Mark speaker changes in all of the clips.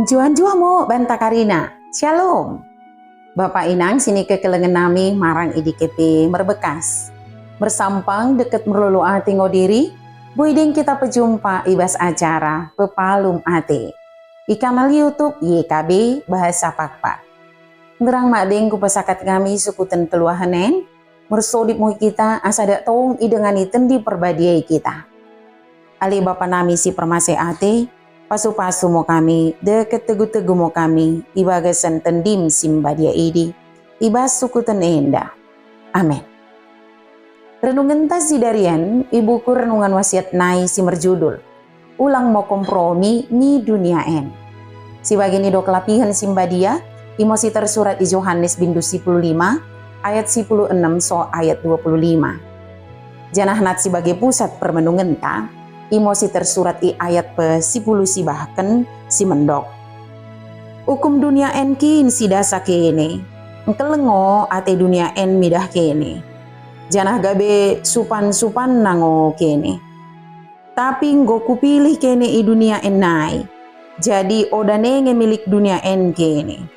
Speaker 1: Juan mo banta Karina. Shalom. Bapak Inang sini kekelengan nami marang idikepe merbekas. Bersampang deket merlulu ati ngodiri, buiding kita pejumpa ibas acara pepalum ati. Di kanal YouTube YKB Bahasa Pakpak. Ngerang makdeng ku pesakat kami sukutan keluahanen, mersodip mu kita asada tong idengani tendi perbadiai kita. Ali Bapak nami si permase ati, pasu-pasu mo kami, deket tegu-tegu mo kami, ibagasan tendim simbadia idi, ibas sukutan enda. Amin. Renungan tas darian, ibuku renungan wasiat nai si merjudul, ulang mo kompromi mi dunia en. Si bagini do kelapihan simbadia, imosi tersurat di Yohanes bindu 15, ayat 16 so ayat 25. Janah nat sebagai pusat permenungan ta, imosi tersurat i ayat pe-10 si bahkan si mendok. Hukum dunia en kin si dasa kene, engkelengo ate dunia en midah kene. Janah gabe supan-supan nango kene. Tapi nggo kupilih kene i dunia en nai, jadi odane nge milik dunia en kene.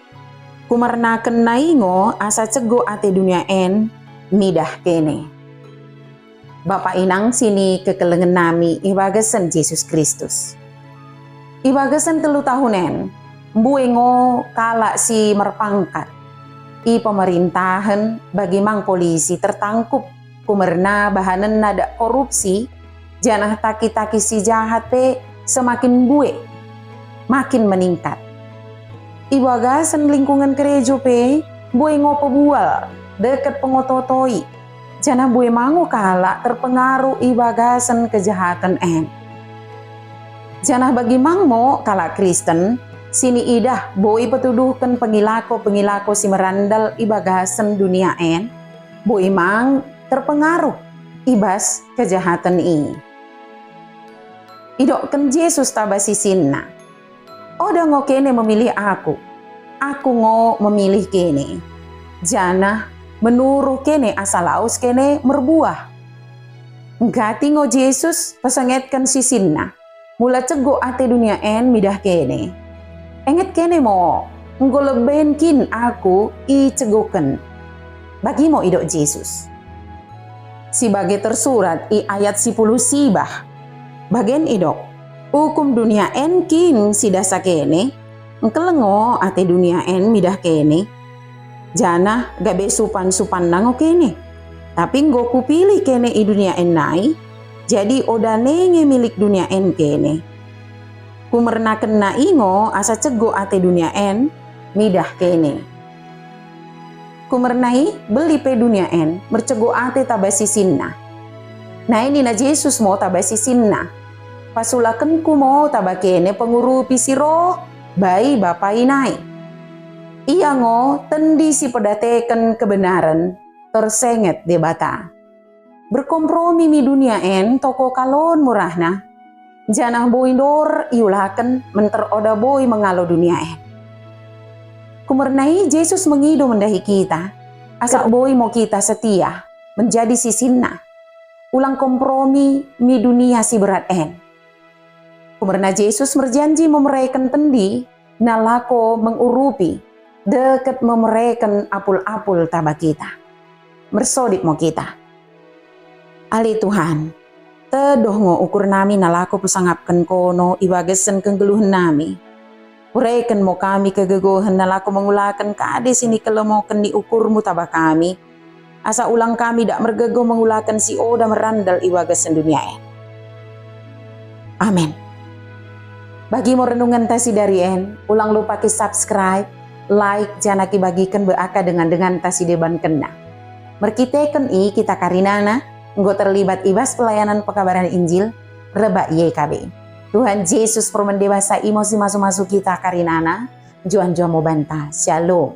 Speaker 1: Kumarnaken naingo asa cego ate dunia en midah kene. Bapak Inang sini kekelengan nami ibagasan Yesus Kristus. Ibagasan 3 tahunen, mbuengo kala si merpangkat. I pemerintahan bagi mang polisi tertangkup kumerna bahanan nada korupsi, janah taki-taki si jahat pe semakin bue, makin meningkat. Ibagasan lingkungan gereja pe, mbuengo pebual, deket pengototoi, jana bue mangu kala terpengaruh ibagasan kejahatan en. Janah bagi mangmo kala Kristen, sini idah boi petuduhkan pengilako si merandal ibagasan dunia en, boi mang terpengaruh ibas kejahatan ini. Idokkan Yesus tabasi sinna. Oda ngo kene memilih aku ngo memilih kene. Janah menuruh kene asal aus kene merbuah. Ngati ngo Yesus pesangetkan sisinna. Mula cego ate dunia en midah kene. Enget kene mo, nggo lebenkin aku i cegoken. Bagi mo idok Yesus. Si bagi tersurat i ayat 10 sibah. Bagian idok, hukum dunia en kin si dasa kene. Engkelengo ate dunia en midah kene. Janah gabe supan-supan nango kene. Tapi nggo kupilih kene i dunia en nai, jadi odane nge milik dunia en kene. Kumernaken naingo asa cego ate dunia en midah kene. Kumernai beli pe dunia en mercego ate tabasi sinna. Nah ini na Yesus mo tabasi sinna. Pasulaken ku mo tabakene pengurupi siro bayi bapak inai. Ia ngo tendi si pedateken kebenaran tersenget debata. Berkompromi mi dunia en toko kalon murahna. Janah boi dor iulaken menteroda boi mengalo dunia en. Kumernai Yesus mengido mendahi kita. Asa boi mau kita setia menjadi sisinna. Ulang kompromi mi dunia si berat en. Kumerna Yesus merjanji memeraikan tendi nalako mengurupi deket memeraikan apul-apul taba kita. Mersodik mo kita. Ali Tuhan, tedoh ngo ukur nami nalako pusangapkan kono ibagasan kenggeluhan nami. Uraikan mo kami kegegohan nalako mengulakan kade sini kelemokan di ukurmu taba kami. Asa ulang kami dak mergego mengulakan si oda merandal ibagasan dunia en. Amin. Bagi mo renungan tasi dari en, ulang lupa ki subscribe, like, janaki bagikan beaka dengan tasi deban kena. Merkiteken i kita karinana, nggo terlibat ibas pelayanan pekabaran Injil, reba YKB. Tuhan Yesus permendewasa emosi masuk-masuk kita karinana, juan mo banta, shalom.